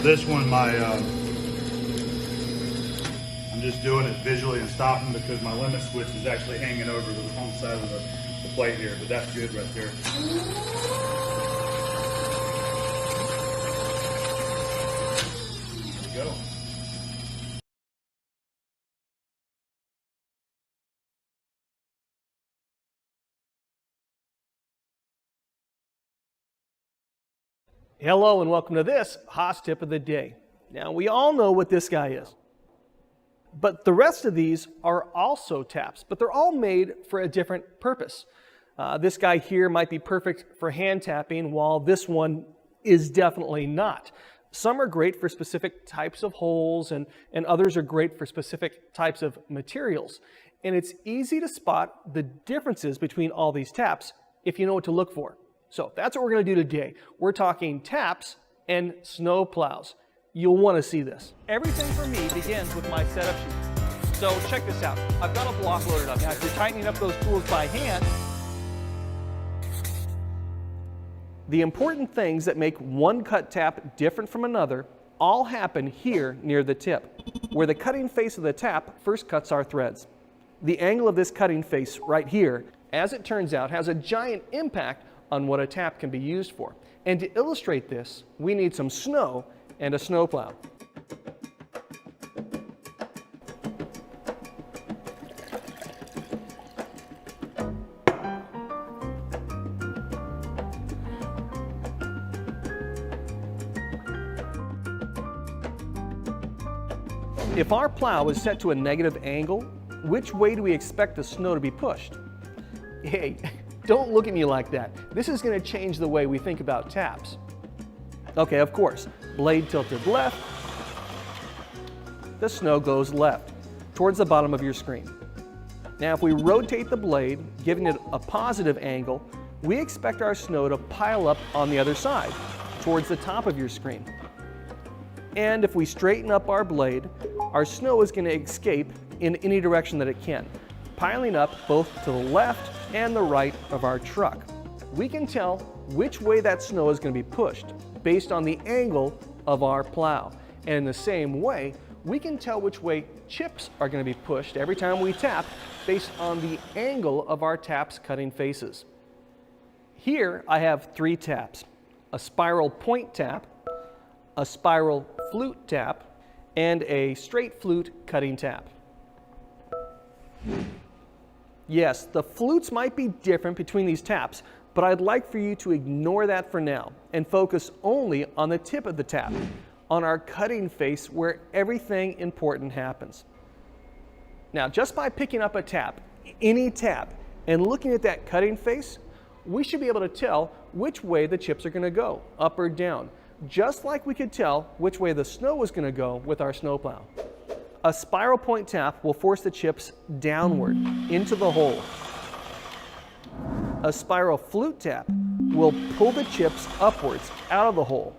this one, I'm just doing it visually and stopping because my limit switch is actually hanging over the wrong side of the plate here, but that's good right there. There we go. Hello and welcome to this Haas Tip of the Day. Now we all know what this guy is, but the rest of these are also taps, but they're all made for a different purpose. This guy here might be perfect for hand tapping, while this one is definitely not. Some are great for specific types of holes, and others are great for specific types of materials. And it's easy to spot the differences between all these taps if you know what to look for. So that's what we're going to do today. We're talking taps and snow plows. You'll want to see this. Everything for me begins with my setup sheet. So check this out. I've got a block loaded up. Now if you're tightening up those tools by hand, the important things that make one cut tap different from another all happen here near the tip, where the cutting face of the tap first cuts our threads. The angle of this cutting face right here, as it turns out, has a giant impact on what a tap can be used for. And to illustrate this, we need some snow and a snowplow. If our plow is set to a negative angle, which way do we expect the snow to be pushed? Hey, don't look at me like that. This is going to change the way we think about taps. Okay, of course, blade tilted left, the snow goes left, towards the bottom of your screen. Now if we rotate the blade, giving it a positive angle, we expect our snow to pile up on the other side, towards the top of your screen. And if we straighten up our blade, our snow is going to escape in any direction that it can, piling up both to the left and the right of our truck. We can tell which way that snow is going to be pushed based on the angle of our plow. And in the same way, we can tell which way chips are going to be pushed every time we tap based on the angle of our tap's cutting faces. Here I have 3 taps: a spiral point tap, a spiral flute tap, and a straight flute cutting tap. Yes, the flutes might be different between these taps, but I'd like for you to ignore that for now and focus only on the tip of the tap, on our cutting face where everything important happens. Now, just by picking up a tap, any tap, and looking at that cutting face, we should be able to tell which way the chips are going to go, up or down, just like we could tell which way the snow was going to go with our snowplow. A spiral point tap will force the chips downward into the hole. A spiral flute tap will pull the chips upwards out of the hole.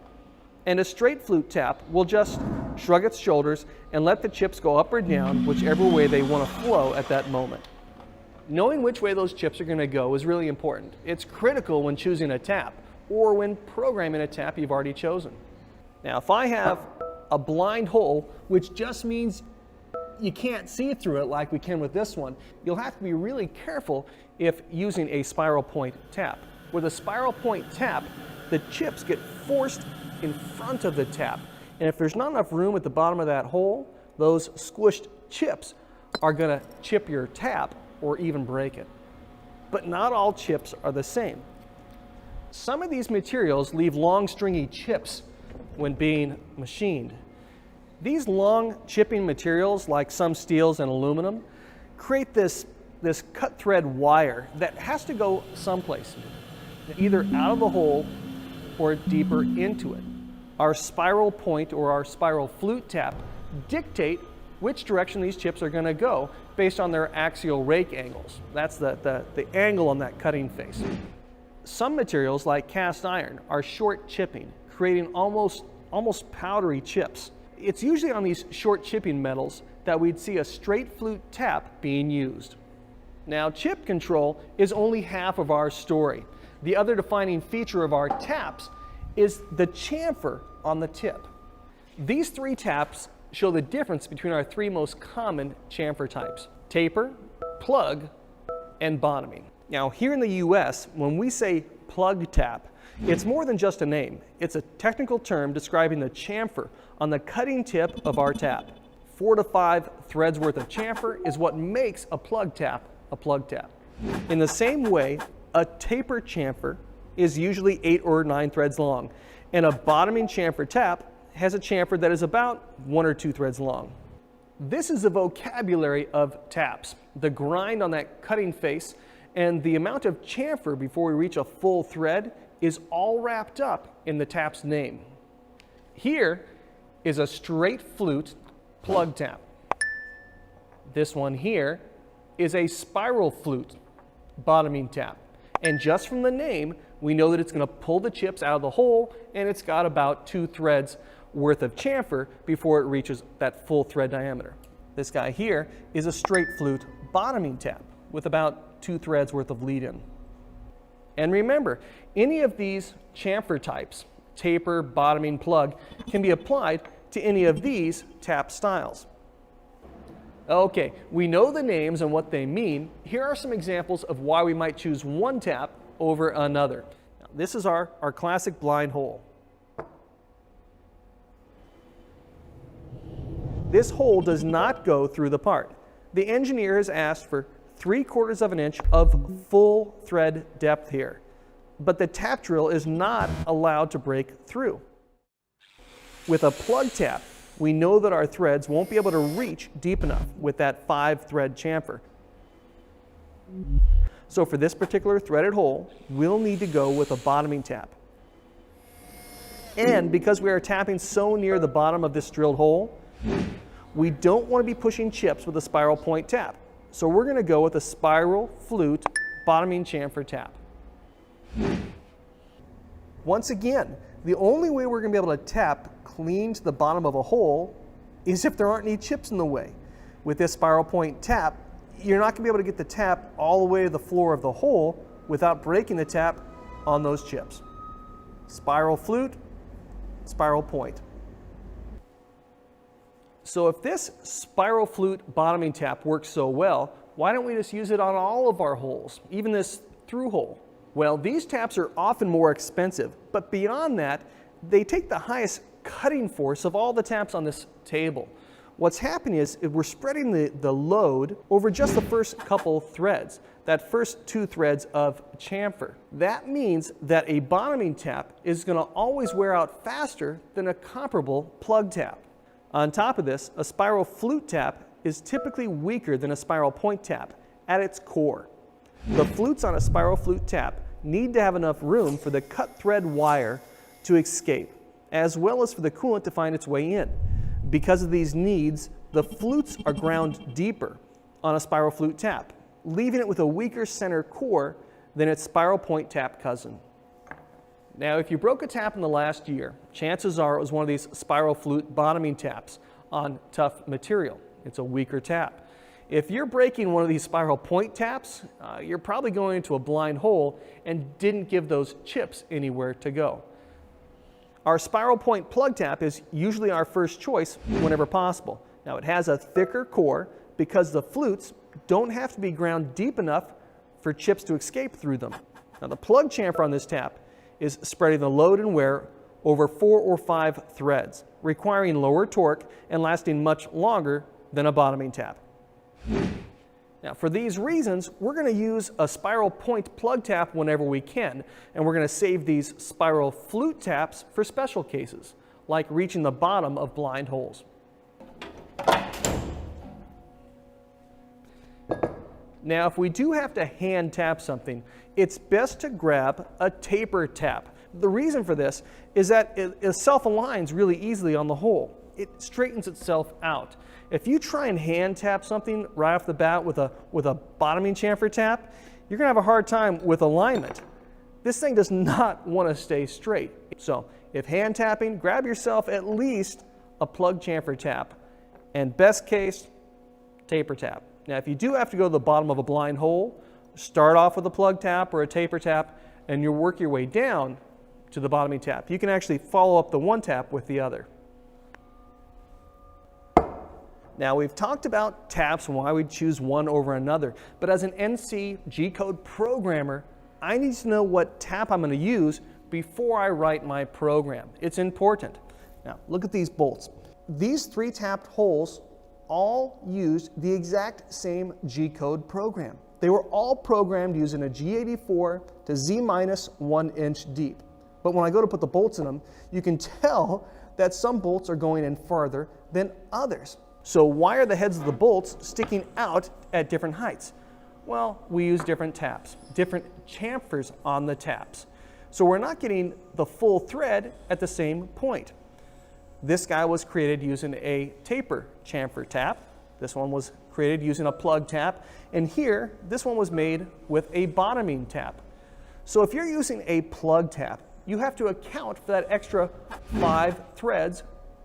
And a straight flute tap will just shrug its shoulders and let the chips go up or down, whichever way they want to flow at that moment. Knowing which way those chips are going to go is really important. It's critical when choosing a tap or when programming a tap you've already chosen. Now, if I have a blind hole, which just means you can't see through it like we can with this one, you'll have to be really careful if using a spiral point tap. With a spiral point tap, the chips get forced in front of the tap. And if there's not enough room at the bottom of that hole, those squished chips are going to chip your tap or even break it. But not all chips are the same. Some of these materials leave long stringy chips when being machined. These long chipping materials, like some steels and aluminum, create this cut thread wire that has to go someplace, either out of the hole or deeper into it. Our spiral point or our spiral flute tap dictate which direction these chips are going to go based on their axial rake angles. That's the angle on that cutting face. Some materials, like cast iron, are short chipping, creating almost powdery chips. It's usually on these short chipping metals that we'd see a straight flute tap being used. Now, chip control is only half of our story. The other defining feature of our taps is the chamfer on the tip. These three taps show the difference between our three most common chamfer types: taper, plug, and bottoming. Now, here in the US, when we say plug tap, it's more than just a name. It's a technical term describing the chamfer on the cutting tip of our tap. 4 to 5 threads worth of chamfer is what makes a plug tap a plug tap. In the same way, a taper chamfer is usually 8 or 9 threads long, and a bottoming chamfer tap has a chamfer that is about 1 or 2 threads long. This is the vocabulary of taps, the grind on that cutting face, and the amount of chamfer before we reach a full thread is all wrapped up in the tap's name. Here is a straight flute plug tap. This one here is a spiral flute bottoming tap. And just from the name, we know that it's going to pull the chips out of the hole, and it's got about 2 threads worth of chamfer before it reaches that full thread diameter. This guy here is a straight flute bottoming tap with about 2 threads worth of lead in. And remember, any of these chamfer types, taper, bottoming, plug, can be applied to any of these tap styles. Okay, we know the names and what they mean. Here are some examples of why we might choose one tap over another. Now, this is our classic blind hole. This hole does not go through the part. The engineer has asked for 3/4 of an inch of full thread depth here, but the tap drill is not allowed to break through. With a plug tap, we know that our threads won't be able to reach deep enough with that 5-thread chamfer. So for this particular threaded hole, we'll need to go with a bottoming tap. And because we are tapping so near the bottom of this drilled hole, we don't want to be pushing chips with a spiral point tap. So we're going to go with a spiral flute bottoming chamfer tap. Once again, the only way we're going to be able to tap clean to the bottom of a hole is if there aren't any chips in the way. With this spiral point tap, you're not going to be able to get the tap all the way to the floor of the hole without breaking the tap on those chips. Spiral flute, spiral point. So if this spiral flute bottoming tap works so well, why don't we just use it on all of our holes, even this through hole? Well, these taps are often more expensive, but beyond that, they take the highest cutting force of all the taps on this table. What's happening is we're spreading the load over just the first couple threads, that first 2 threads of chamfer. That means that a bottoming tap is going to always wear out faster than a comparable plug tap. On top of this, a spiral flute tap is typically weaker than a spiral point tap at its core. The flutes on a spiral flute tap need to have enough room for the cut thread wire to escape, as well as for the coolant to find its way in. Because of these needs, the flutes are ground deeper on a spiral flute tap, leaving it with a weaker center core than its spiral point tap cousin. Now, if you broke a tap in the last year, chances are it was one of these spiral flute bottoming taps on tough material. It's a weaker tap. If you're breaking one of these spiral point taps, you're probably going into a blind hole and didn't give those chips anywhere to go. Our spiral point plug tap is usually our first choice whenever possible. Now, it has a thicker core because the flutes don't have to be ground deep enough for chips to escape through them. Now, the plug chamfer on this tap is spreading the load and wear over 4 or 5 threads, requiring lower torque and lasting much longer than a bottoming tap. Now, for these reasons, we're going to use a spiral point plug tap whenever we can, and we're going to save these spiral flute taps for special cases, like reaching the bottom of blind holes. Now, if we do have to hand tap something, it's best to grab a taper tap. The reason for this is that it self-aligns really easily on the hole. It straightens itself out. If you try and hand tap something right off the bat with a bottoming chamfer tap, you're going to have a hard time with alignment. This thing does not want to stay straight. So if hand tapping, grab yourself at least a plug chamfer tap, and best case, taper tap. Now, if you do have to go to the bottom of a blind hole, start off with a plug tap or a taper tap, and you'll work your way down to the bottoming tap. You can actually follow up the one tap with the other. Now, we've talked about taps and why we choose one over another, but as an NC G-code programmer, I need to know what tap I'm going to use before I write my program. It's important. Now, look at these bolts. These 3 tapped holes all used the exact same G-code program. They were all programmed using a G84 to Z-1 inch deep. But when I go to put the bolts in them, you can tell that some bolts are going in farther than others. So why are the heads of the bolts sticking out at different heights? Well, we use different taps, different chamfers on the taps. So we're not getting the full thread at the same point. This guy was created using a taper chamfer tap. This one was created using a plug tap. And here, this one was made with a bottoming tap. So if you're using a plug tap, you have to account for that extra 5 threads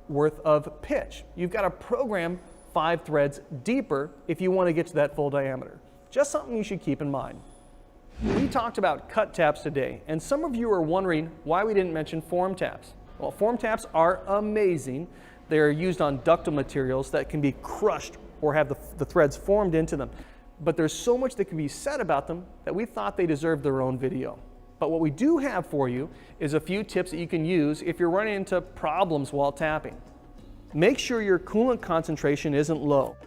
worth of pitch. You've got to program 5 threads deeper if you want to get to that full diameter. Just something you should keep in mind. We talked about cut taps today, and some of you are wondering why we didn't mention form taps. Well, form taps are amazing. They're used on ductile materials that can be crushed or have the threads formed into them. But there's so much that can be said about them that we thought they deserved their own video. But what we do have for you is a few tips that you can use if you're running into problems while tapping. Make sure your coolant concentration isn't low.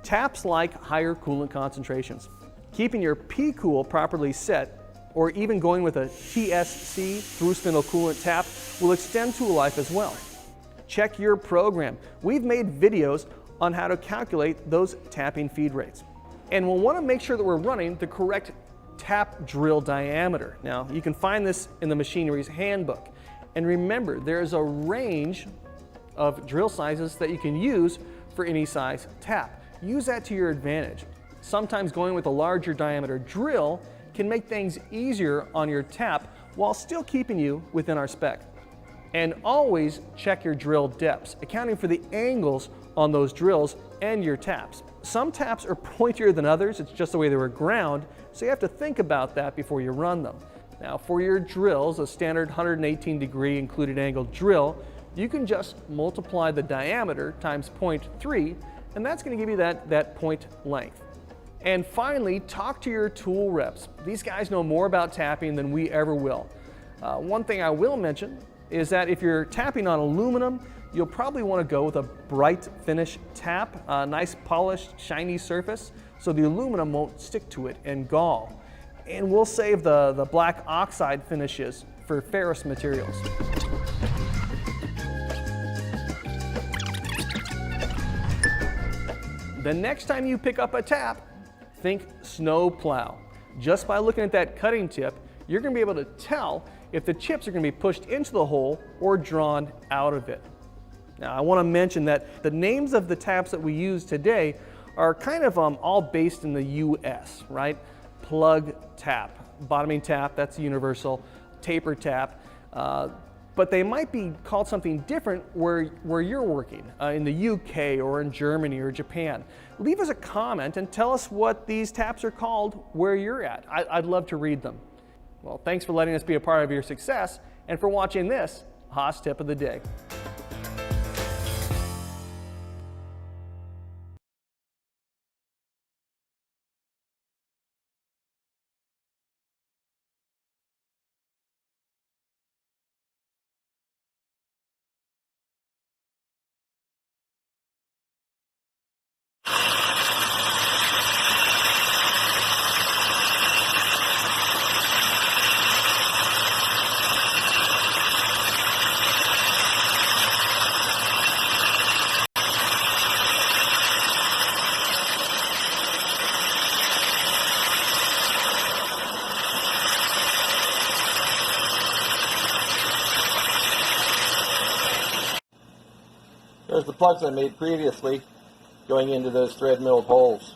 Taps like higher coolant concentrations. Keeping your P-Cool properly set, or even going with a TSC through spindle coolant tap, will extend tool life as well. Check your program. We've made videos on how to calculate those tapping feed rates. And we'll want to make sure that we're running the correct tap drill diameter. Now, you can find this in the machinery's handbook. And remember, there's a range of drill sizes that you can use for any size tap. Use that to your advantage. Sometimes going with a larger diameter drill can make things easier on your tap while still keeping you within our spec. And always check your drill depths, accounting for the angles on those drills and your taps. Some taps are pointier than others, it's just the way they were ground, so you have to think about that before you run them. Now for your drills, a standard 118 degree included angle drill, you can just multiply the diameter times 0.3, and that's going to give you that point length. And finally, talk to your tool reps. These guys know more about tapping than we ever will. One thing I will mention is that if you're tapping on aluminum, you'll probably want to go with a bright finish tap, a nice polished, shiny surface, so the aluminum won't stick to it and gall. And we'll save the black oxide finishes for ferrous materials. The next time you pick up a tap, think snow plow. Just by looking at that cutting tip, you're going to be able to tell if the chips are going to be pushed into the hole or drawn out of it. Now, I want to mention that the names of the taps that we use today are kind of all based in the US, right? Plug tap, bottoming tap, that's universal, taper tap, but they might be called something different where you're working, in the UK or in Germany or Japan. Leave us a comment and tell us what these taps are called where you're at. I'd love to read them. Well, thanks for letting us be a part of your success and for watching this Haas Tip of the Day. There's the plugs I made previously going into those thread milled holes.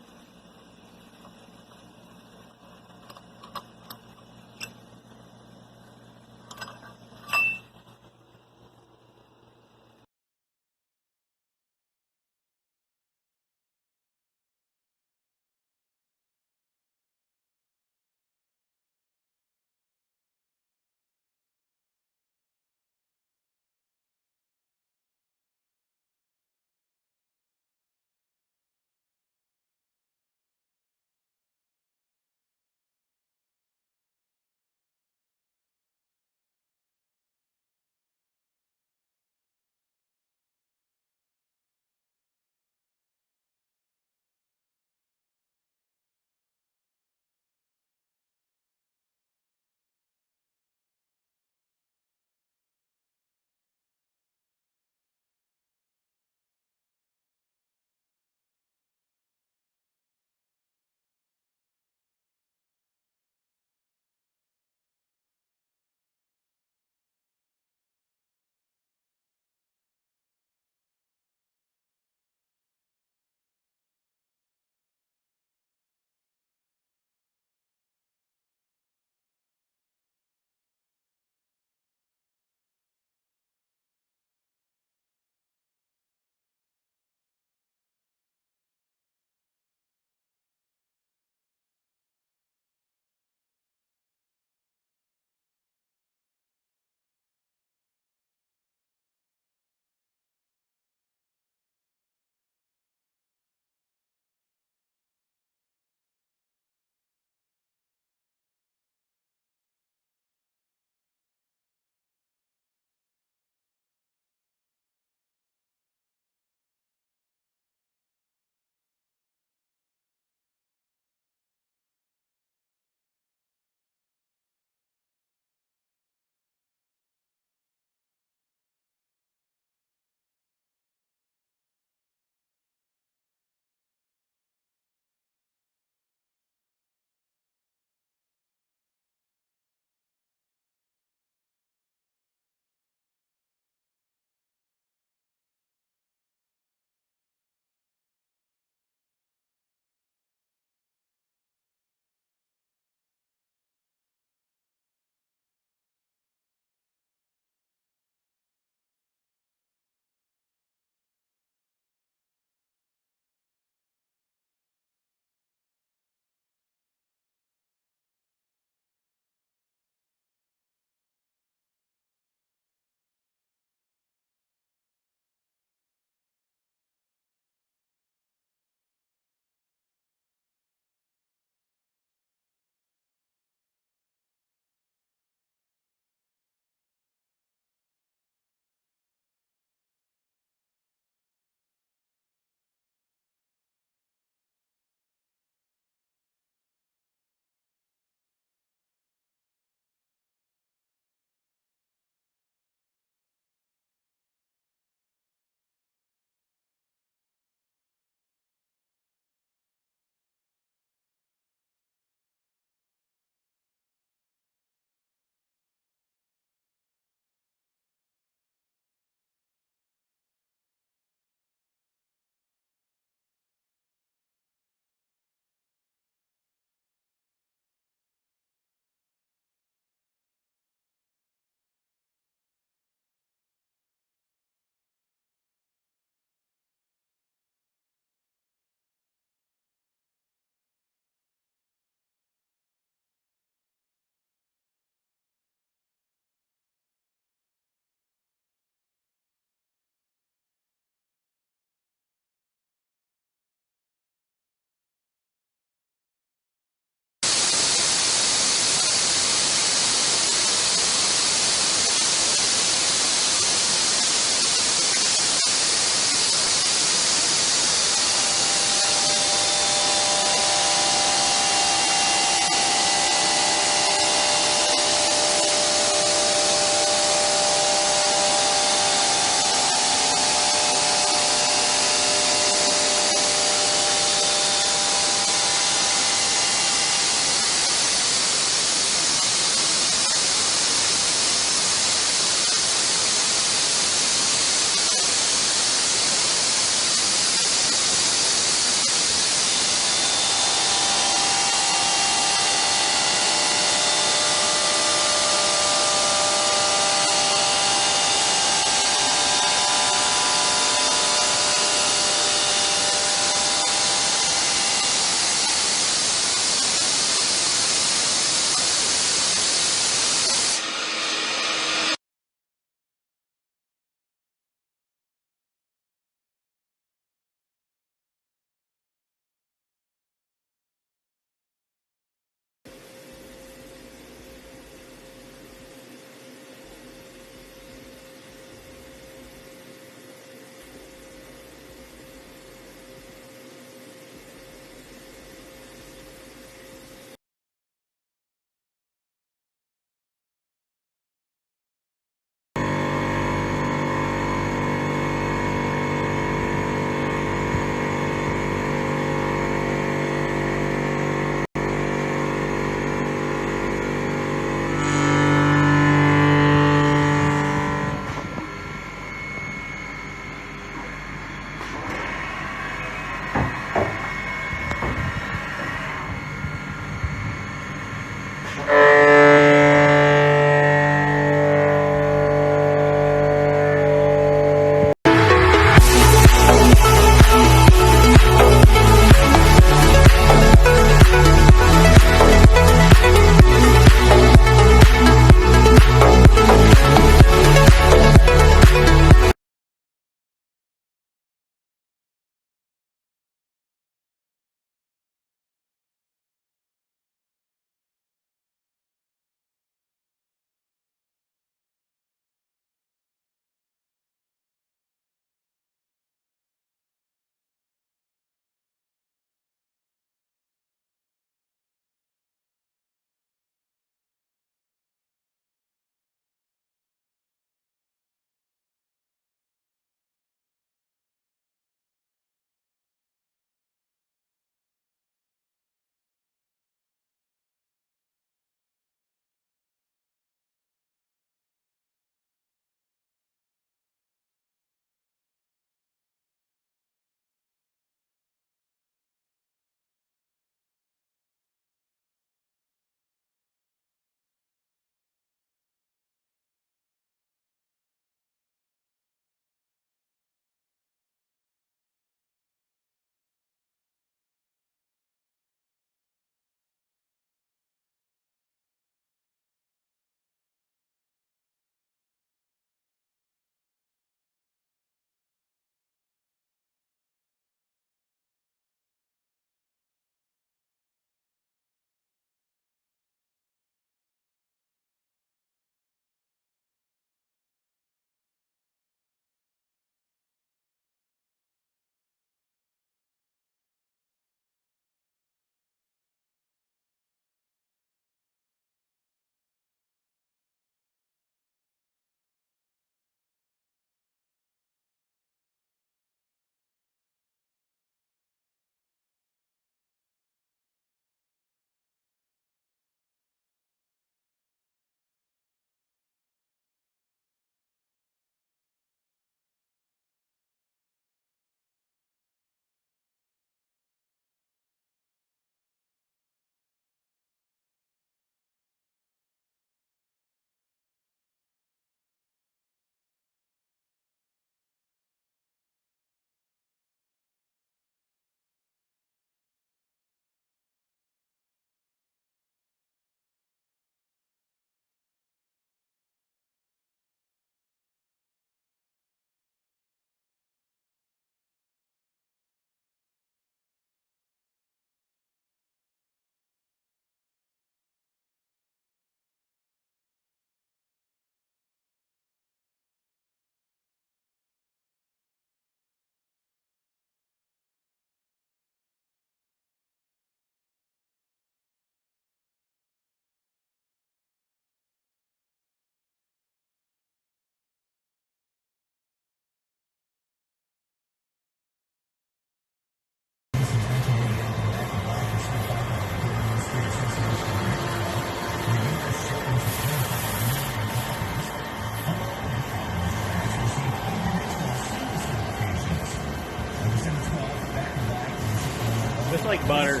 Just like butter.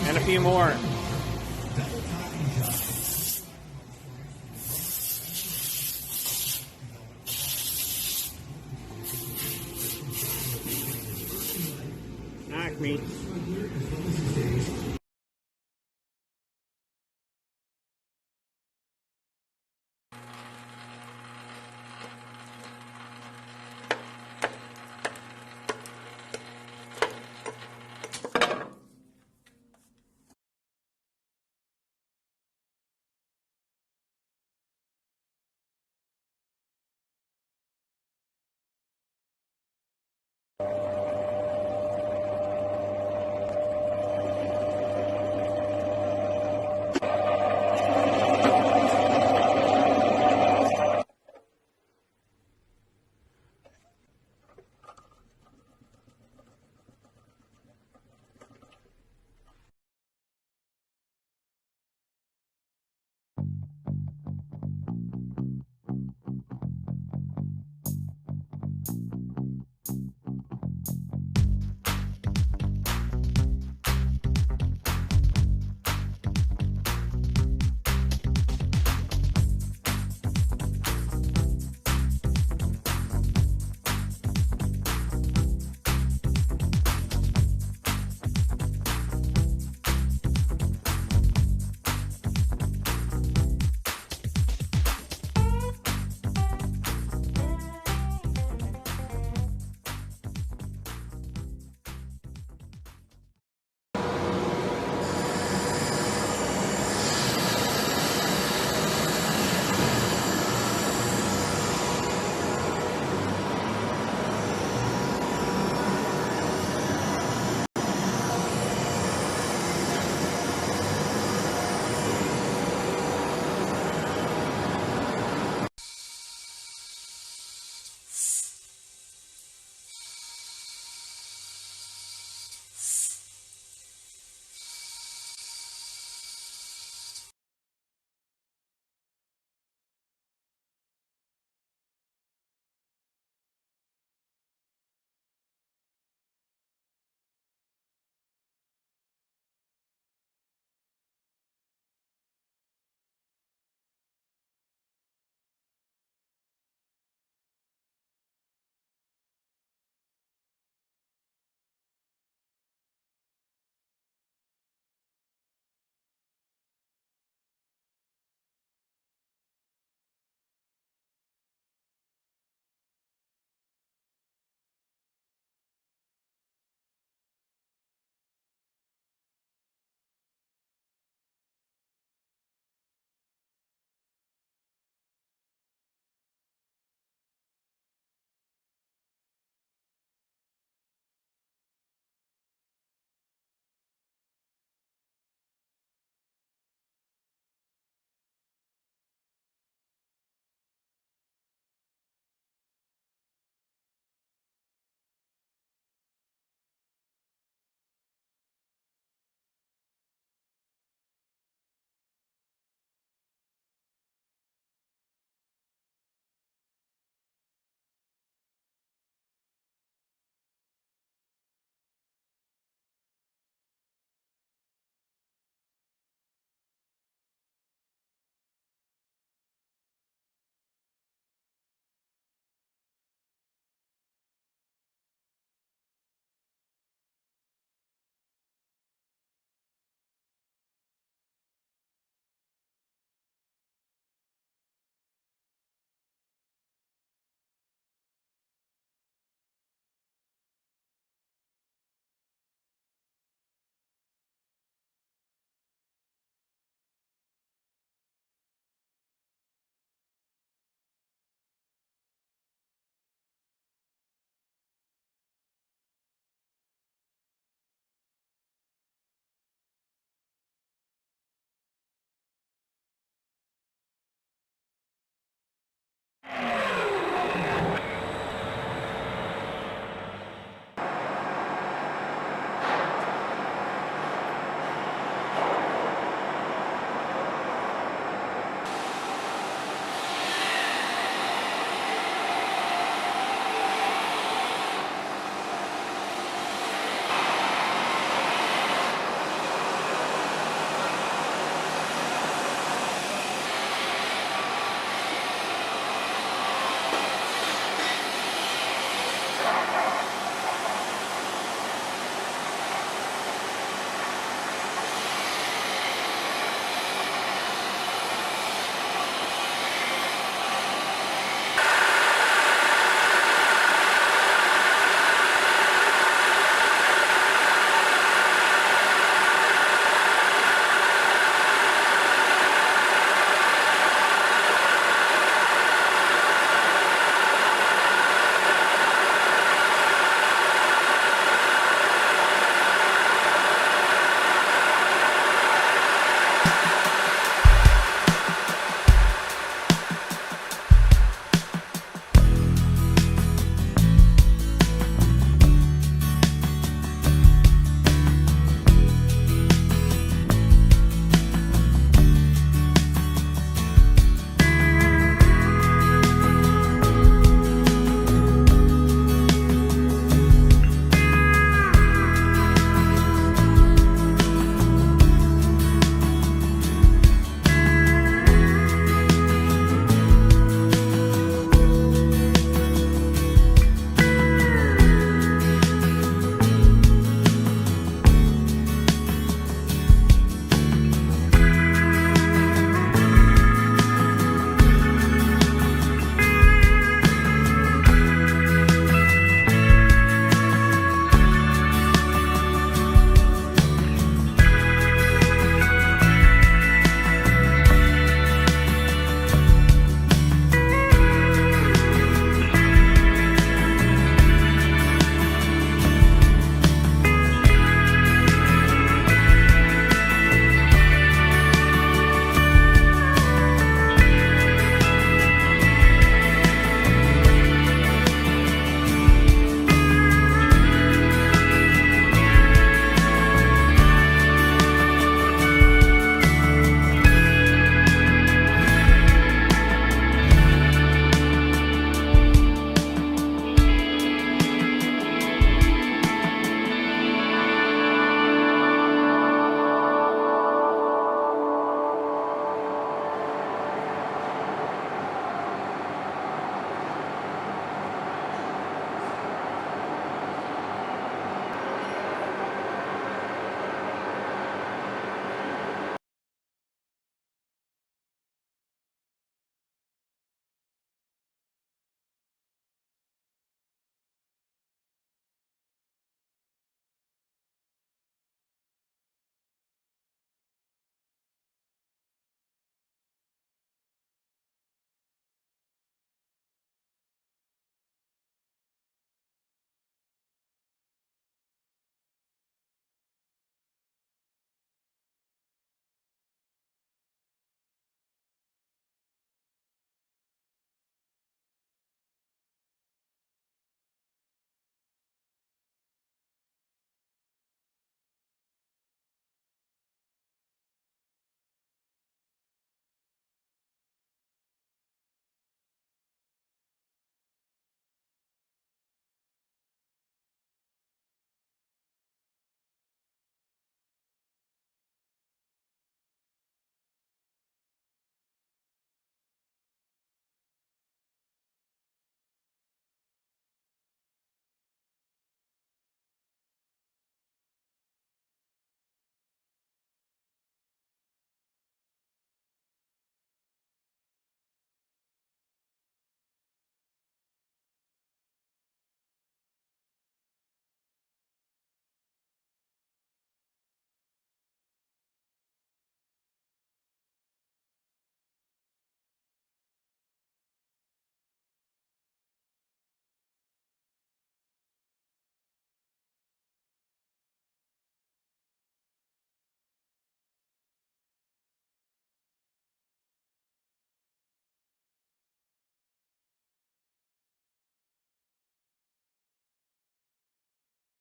And a few more.